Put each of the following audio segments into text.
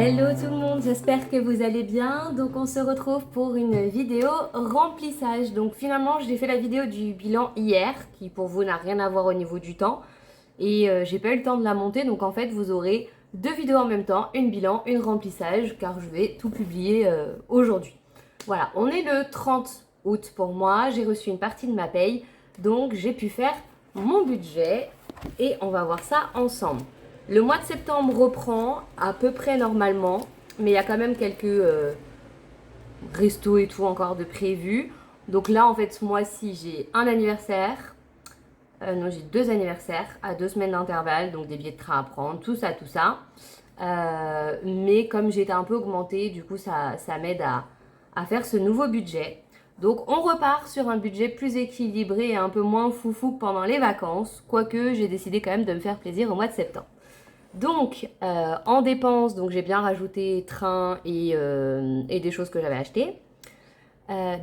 Hello tout le monde, j'espère que vous allez bien. Donc on se retrouve pour une vidéo remplissage. Donc finalement j'ai fait la vidéo du bilan hier, qui pour vous n'a rien à voir au niveau du temps. Et j'ai pas eu le temps de la monter, donc en fait vous aurez deux vidéos en même temps, une bilan, une remplissage, car je vais tout publier aujourd'hui. Voilà, on est le 30 août pour moi, j'ai reçu une partie de ma paye, donc j'ai pu faire mon budget et on va voir ça ensemble. Le mois de septembre reprend à peu près normalement, mais il y a quand même quelques restos et tout encore de prévus. Donc là, en fait, ce mois-ci, j'ai un anniversaire. Non, j'ai deux anniversaires à 2 semaines d'intervalle, donc des billets de train à prendre, tout ça, tout ça. Mais comme j'ai été un peu augmentée, du coup, ça m'aide à faire ce nouveau budget. Donc on repart sur un budget plus équilibré et un peu moins foufou que pendant les vacances, quoique j'ai décidé quand même de me faire plaisir au mois de septembre. Donc, en dépenses, donc j'ai bien rajouté train et des choses que j'avais achetées.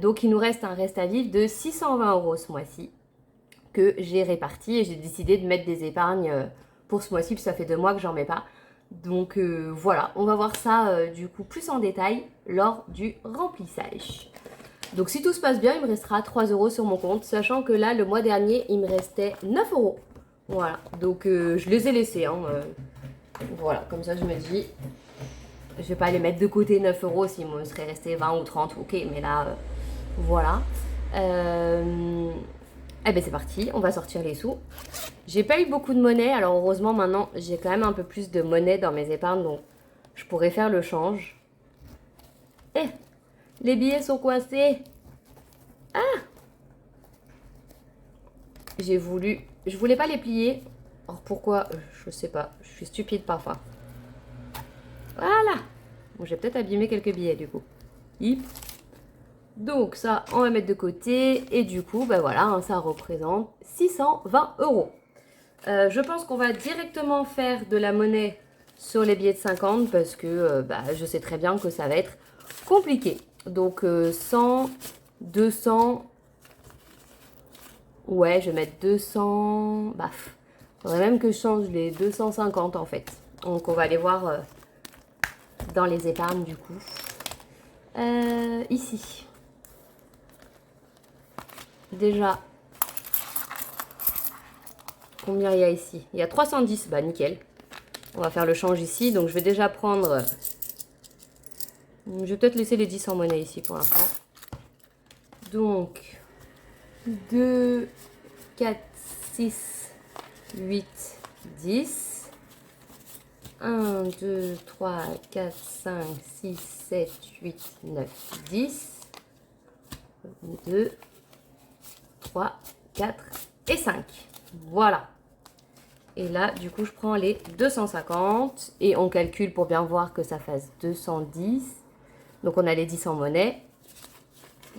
Donc, il nous reste un reste à vivre de 620 € ce mois-ci que j'ai réparti et j'ai décidé de mettre des épargnes pour ce mois-ci, puis ça fait 2 mois que j'en mets pas. Donc voilà, on va voir ça du coup plus en détail lors du remplissage. Donc si tout se passe bien, il me restera 3 € sur mon compte, sachant que là, le mois dernier, il me restait 9 €. Voilà, donc je les ai laissés. Voilà, comme ça je me dis, je vais pas les mettre de côté 9 € s'il me serait resté 20 ou 30, ok, mais là, voilà. Eh ben c'est parti, on va sortir les sous. J'ai pas eu beaucoup de monnaie, alors heureusement maintenant j'ai quand même un peu plus de monnaie dans mes épargnes, donc je pourrais faire le change. Eh, les billets sont coincés. Ah, je voulais pas les plier. Alors pourquoi? Je sais pas, je suis stupide parfois. Voilà. Bon, j'ai peut-être abîmé quelques billets du coup. Hip. Donc ça, on va mettre de côté. Et du coup, ben voilà, ça représente 620 €. Je pense qu'on va directement faire de la monnaie sur les billets de 50 parce que je sais très bien que ça va être compliqué. Donc 100, 200... Ouais, je vais mettre 200... faudrait même que je change les 250 en fait. Donc on va aller voir dans les épargnes du coup. Ici. Déjà, combien il y a ici? Il y a 310, bah nickel. On va faire le change ici, donc je vais déjà prendre... Je vais peut-être laisser les 10 en monnaie ici pour l'instant. Donc, 2, 4, 6, 8, 10. 1, 2, 3, 4, 5, 6, 7, 8, 9, 10. 2, 3, 4 et 5. Voilà. Et là, du coup, je prends les 250 et on calcule pour bien voir que ça fasse 210. Donc, on a les 10 en monnaie.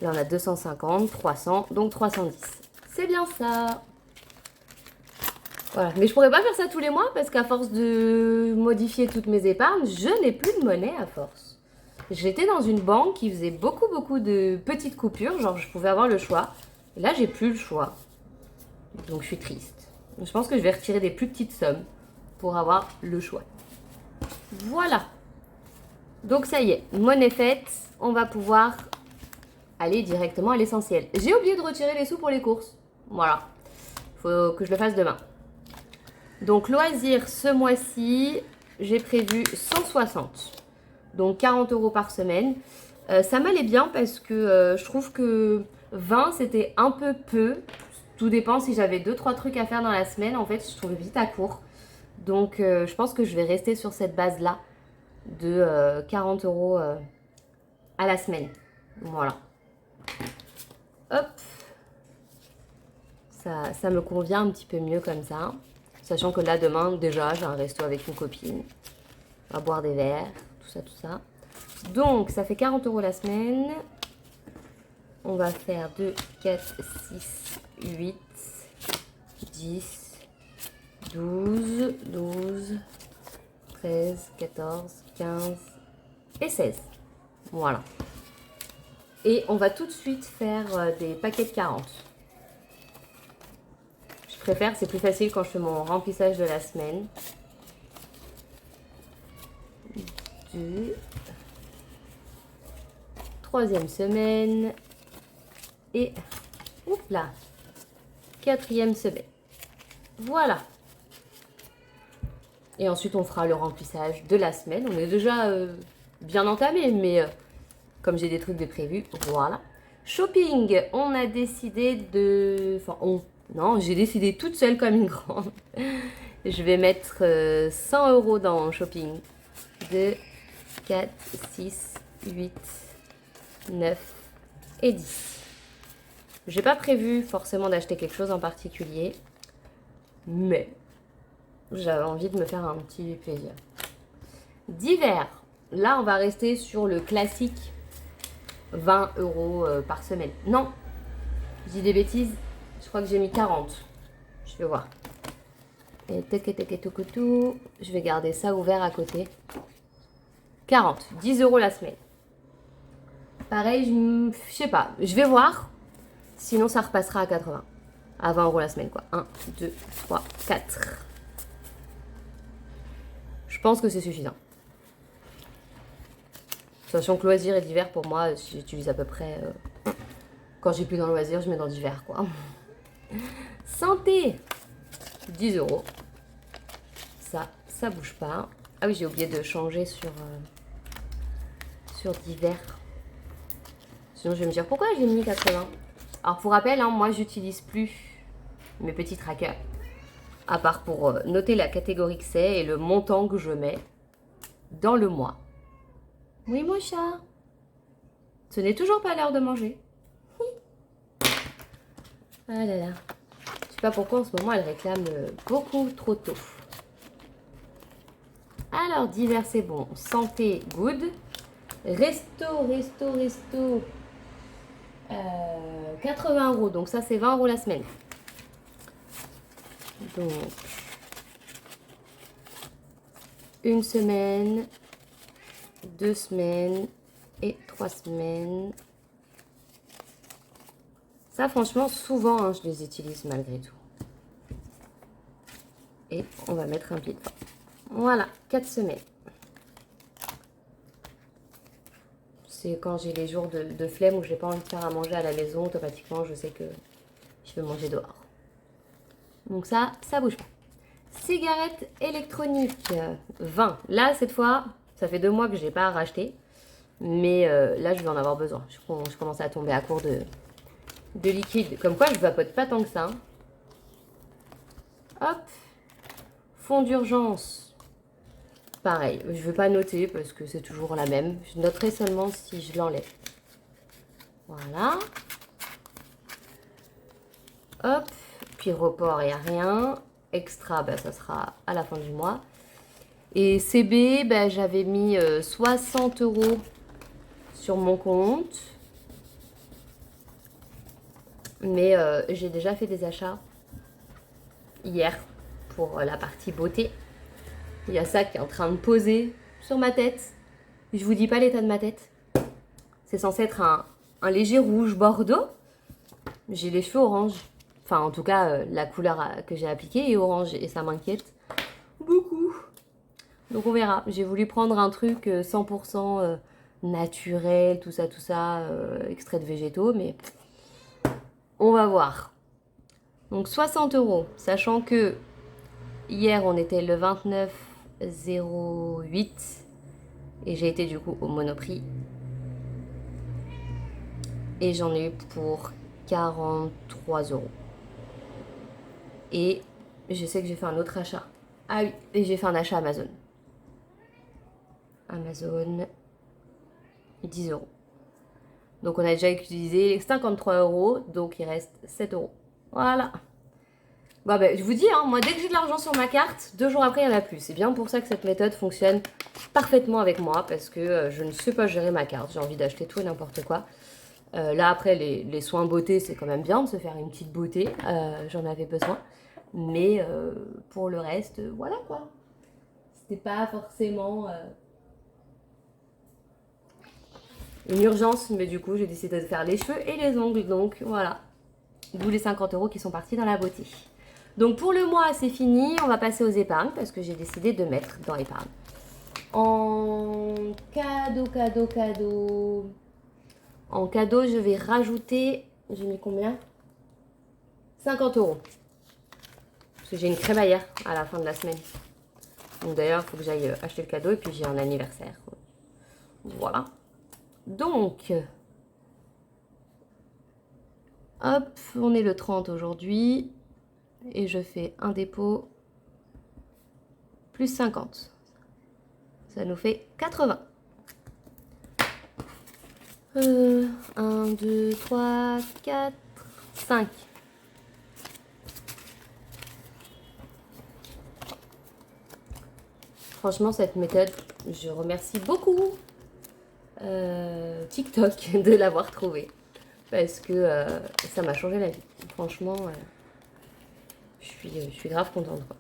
Là, on a 250, 300, donc 310. C'est bien ça. Voilà. Mais je pourrais pas faire ça tous les mois parce qu'à force de modifier toutes mes épargnes, je n'ai plus de monnaie à force. J'étais dans une banque qui faisait beaucoup de petites coupures, genre je pouvais avoir le choix. Et là, j'ai plus le choix. Donc, je suis triste. Je pense que je vais retirer des plus petites sommes pour avoir le choix. Voilà. Donc, ça y est, monnaie faite. On va pouvoir aller directement à l'essentiel. J'ai oublié de retirer les sous pour les courses. Voilà. Faut que je le fasse demain. Donc, loisirs, ce mois-ci, j'ai prévu 160. Donc, 40 € par semaine. Ça m'allait bien parce que je trouve que 20, c'était un peu peu. Tout dépend si j'avais 2-3 trucs à faire dans la semaine. En fait, je trouvais vite à court. Donc, je pense que je vais rester sur cette base-là de 40 € à la semaine. Voilà. Hop. Ça me convient un petit peu mieux comme ça. Sachant que là, demain, déjà, j'ai un resto avec une copine. On va boire des verres, tout ça, tout ça. Donc, ça fait 40 € la semaine. On va faire 2, 4, 6, 8, 10, 12, 12, 13, 14, 15 et 16. Voilà. Et on va tout de suite faire des paquets de 40. Je préfère, c'est plus facile quand je fais mon remplissage de la semaine. 2, troisième semaine et oups là, quatrième semaine. Voilà. Et ensuite, on fera le remplissage de la semaine. On est déjà bien entamé, mais comme j'ai des trucs de prévu, voilà. Shopping, on a décidé de... Enfin, non, j'ai décidé toute seule comme une grande. Je vais mettre 100 € dans shopping. 2, 4, 6, 8, 9 et 10. J'ai pas prévu forcément d'acheter quelque chose en particulier, mais j'avais envie de me faire un petit plaisir. Divers, là on va rester sur le classique 20 € par semaine. Non, je dis des bêtises, je crois que j'ai mis 40. Je vais voir. Et tout, je vais garder ça ouvert à côté. 40, 10 € la semaine. Pareil, je sais pas, je vais voir. Sinon, ça repassera à 80. À 20 € la semaine, quoi. 1, 2, 3, 4. Je pense que c'est suffisant. Sachant que loisirs et divers, pour moi, j'utilise à peu près... quand j'ai plus dans loisirs, je mets dans divers, quoi. Santé, 10 €. Ça bouge pas. Ah oui, j'ai oublié de changer sur divers. Sinon, je vais me dire, pourquoi j'ai mis 80 ? Alors, pour rappel, hein, moi, j'utilise plus mes petits trackers. À part pour noter la catégorie que c'est et le montant que je mets dans le mois. Oui, mon chat. Ce n'est toujours pas l'heure de manger. Ah là là. Je sais pas pourquoi en ce moment elle réclame beaucoup trop tôt. Alors, divers c'est bon. Santé, good. Resto. 80 €. Donc ça c'est 20 € la semaine. Donc, une semaine, 2 semaines et 3 semaines. Ça, franchement, souvent, hein, je les utilise malgré tout. Et on va mettre un pied devant. Voilà, 4 semaines. C'est quand j'ai les jours de flemme où je n'ai pas envie de faire à manger à la maison. Automatiquement, je sais que je vais manger dehors. Donc ça bouge pas. Cigarettes électroniques, 20. Là, cette fois, ça fait 2 mois que je n'ai pas racheté. Mais là, je vais en avoir besoin. Je commence à tomber à court de liquide. Comme quoi, je vapote pas tant que ça. Hop. Fond d'urgence. Pareil, je ne vais pas noter parce que c'est toujours la même. Je noterai seulement si je l'enlève. Voilà. Hop. Puis report, il n'y a rien. Extra, ben, ça sera à la fin du mois. Et CB, ben, j'avais mis 60 € sur mon compte. Mais j'ai déjà fait des achats hier pour la partie beauté. Il y a ça qui est en train de poser sur ma tête. Je vous dis pas l'état de ma tête. C'est censé être un léger rouge bordeaux. J'ai les cheveux orange. Enfin, en tout cas, la couleur que j'ai appliquée est orange et ça m'inquiète beaucoup. Donc on verra. J'ai voulu prendre un truc 100% naturel, tout ça, extrait de végétaux, mais on va voir. Donc 60 €, sachant que hier on était le 29,08 et j'ai été du coup au Monoprix. Et j'en ai eu pour 43 €. Et je sais que j'ai fait un autre achat. Ah oui, et j'ai fait un achat Amazon. Amazon, 10 €. Donc on a déjà utilisé 53 €, donc il reste 7 €. Voilà. Bon, ben, je vous dis, hein, moi dès que j'ai de l'argent sur ma carte, 2 jours après il y en a plus. C'est bien pour ça que cette méthode fonctionne parfaitement avec moi, parce que je ne sais pas gérer ma carte. J'ai envie d'acheter tout et n'importe quoi. Là après les soins beauté, c'est quand même bien de se faire une petite beauté. J'en avais besoin. Mais pour le reste, voilà quoi. C'était pas forcément une urgence, mais du coup j'ai décidé de faire les cheveux et les ongles. Donc voilà. D'où les 50 € qui sont partis dans la beauté. Donc pour le mois c'est fini, on va passer aux épargnes parce que j'ai décidé de mettre dans l'épargne. En cadeau. En cadeau, je vais rajouter, j'ai mis combien? 50 €. Parce que j'ai une crémaillère à la fin de la semaine. Donc d'ailleurs, il faut que j'aille acheter le cadeau et puis j'ai un anniversaire. Voilà. Donc, hop, on est le 30 aujourd'hui. Et je fais un dépôt plus 50. Ça nous fait 80. 1, 2, 3, 4, 5. Franchement, cette méthode, je remercie beaucoup TikTok de l'avoir trouvée. Parce que ça m'a changé la vie. Franchement, je suis grave contente, quoi.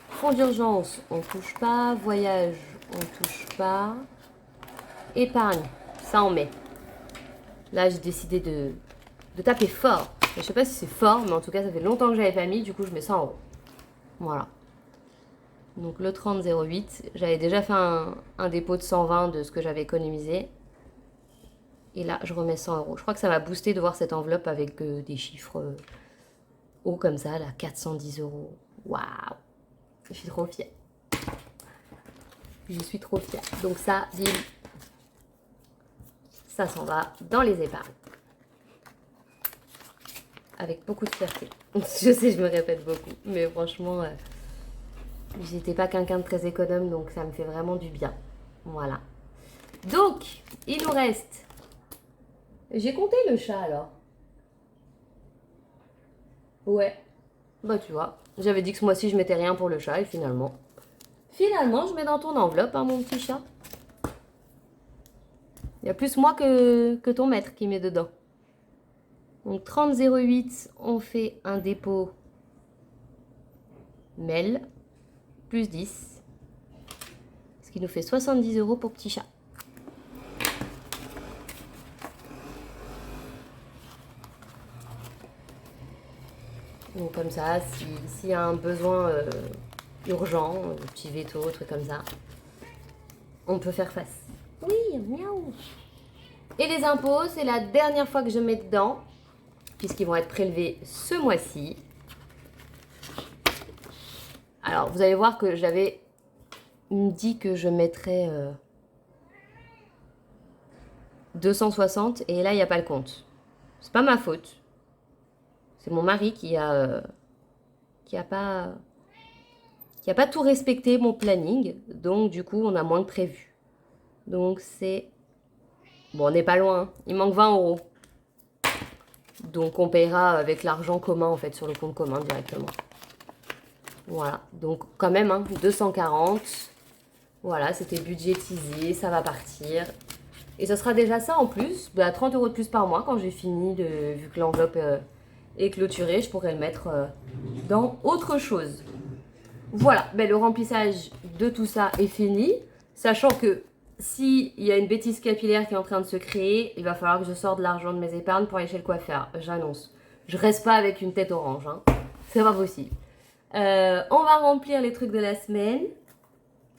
Fonds d'urgence, on touche pas. Voyage, on touche pas. Épargne, ça on met. Là, j'ai décidé de taper fort. Je sais pas si c'est fort, mais en tout cas, ça fait longtemps que j'avais pas mis. Du coup, je mets 100 €. Voilà. Donc le 30,08. J'avais déjà fait un dépôt de 120 de ce que j'avais économisé. Et là, je remets 100 €. Je crois que ça m'a boosté de voir cette enveloppe avec des chiffres hauts comme ça, là, 410 €. Waouh! Je suis trop fière. Je suis trop fière. Donc ça, bim, ça s'en va dans les épargnes. Avec beaucoup de fierté. Je sais, je me répète beaucoup. Mais franchement, j'étais pas quelqu'un de très économe, donc ça me fait vraiment du bien. Voilà. Donc, il nous reste... J'ai compté le chat alors. Ouais. Bah tu vois, j'avais dit que ce mois-ci je mettais rien pour le chat et finalement... Finalement, je mets dans ton enveloppe, hein, mon petit chat. Il y a plus moi que ton maître qui met dedans. Donc 30,08, on fait un dépôt Mel, plus 10. Ce qui nous fait 70 € pour petit chat. Donc comme ça, s'il y a un besoin urgent, petit veto, truc comme ça, on peut faire face. Oui, miaou. Et les impôts, c'est la dernière fois que je mets dedans, puisqu'ils vont être prélevés ce mois-ci. Alors, vous allez voir que j'avais dit que je mettrais 260 et là, il n'y a pas le compte. C'est pas ma faute. C'est mon mari qui a pas tout respecté mon planning. Donc, du coup, on a moins que prévu. Donc, c'est... Bon, on n'est pas loin. Hein. Il manque 20 €. Donc, on paiera avec l'argent commun, en fait, sur le compte commun directement. Voilà. Donc, quand même, hein, 240. Voilà, c'était budgétisé. Ça va partir. Et ce sera déjà ça en plus. Bah, 30 € de plus par mois quand j'ai fini, vu que l'enveloppe est clôturée. Je pourrais le mettre dans autre chose. Voilà, ben, le remplissage de tout ça est fini. Sachant que s'il y a une bêtise capillaire qui est en train de se créer, il va falloir que je sorte de l'argent de mes épargnes pour aller chez le coiffeur. J'annonce. Je reste pas avec une tête orange. Hein. C'est pas possible. On va remplir les trucs de la semaine.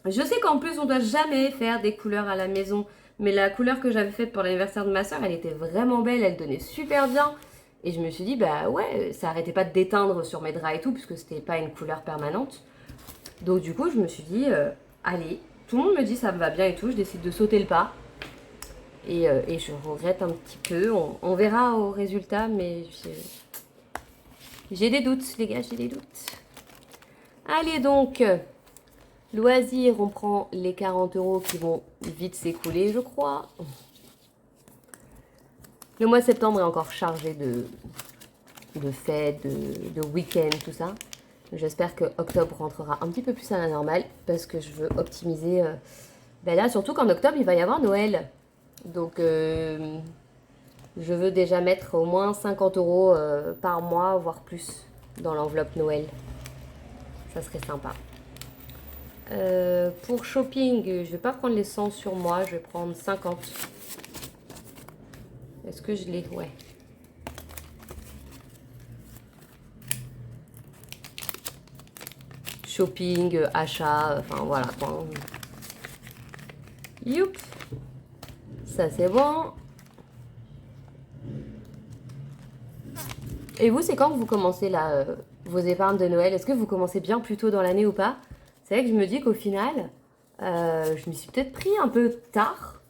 Je sais qu'en plus, on doit jamais faire des couleurs à la maison. Mais la couleur que j'avais faite pour l'anniversaire de ma soeur, elle était vraiment belle. Elle donnait super bien. Et je me suis dit, bah ouais, ça arrêtait pas de déteindre sur mes draps et tout, puisque c'était pas une couleur permanente. Donc du coup, je me suis dit, allez, tout le monde me dit ça me va bien et tout, je décide de sauter le pas. Et je regrette un petit peu, on verra au résultat, mais j'ai des doutes, les gars, j'ai des doutes. Allez donc, loisirs, on prend les 40 € qui vont vite s'écouler, je crois. Le mois de septembre est encore chargé de fêtes, de week-ends, tout ça. J'espère que octobre rentrera un petit peu plus à la normale parce que je veux optimiser. Ben là, surtout qu'en octobre, il va y avoir Noël. Donc, je veux déjà mettre au moins 50 € par mois, voire plus, dans l'enveloppe Noël. Ça serait sympa. Pour shopping, je vais pas prendre les 100 sur moi, je vais prendre 50. Est-ce que je l'ai? Ouais. Shopping, achat, enfin voilà quoi. Youp. Ça c'est bon. Et vous, c'est quand que vous commencez là, vos épargnes de Noël? Est-ce que vous commencez bien plus tôt dans l'année ou pas? C'est vrai que je me dis qu'au final, je m'y suis peut-être pris un peu tard.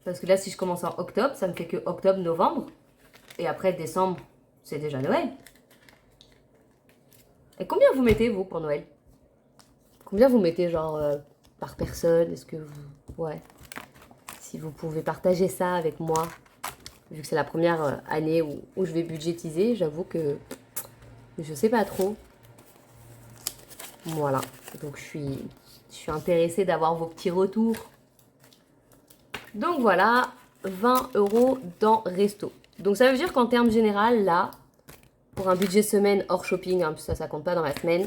Parce que là, si je commence en octobre, ça me fait que octobre, novembre. Et après, décembre, c'est déjà Noël. Et combien vous mettez, vous, pour Noël? Combien vous mettez, genre, par personne? Est-ce que vous... Ouais. Si vous pouvez partager ça avec moi. Vu que c'est la première année où je vais budgétiser, j'avoue que je sais pas trop. Voilà. Donc, je suis intéressée d'avoir vos petits retours. Donc, voilà. 20 € dans resto. Donc, ça veut dire qu'en termes général, là, pour un budget semaine hors shopping, hein, ça compte pas dans la semaine,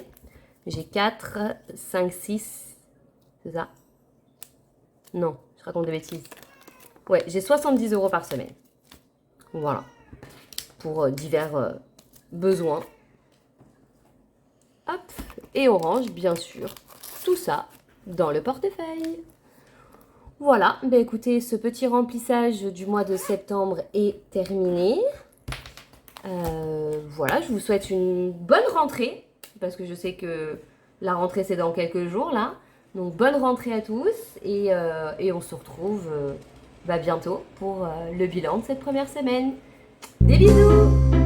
j'ai 4, 5, 6. C'est ça? Non, je raconte des bêtises. Ouais, j'ai 70 € par semaine. Voilà. Pour divers besoins. Hop. Et Orange, bien sûr. Tout ça dans le portefeuille. Voilà. Ben écoutez, ce petit remplissage du mois de septembre est terminé. Voilà, je vous souhaite une bonne rentrée. Parce que je sais que la rentrée, c'est dans quelques jours, là. Donc, bonne rentrée à tous. Et on se retrouve bientôt pour le bilan de cette première semaine. Des bisous!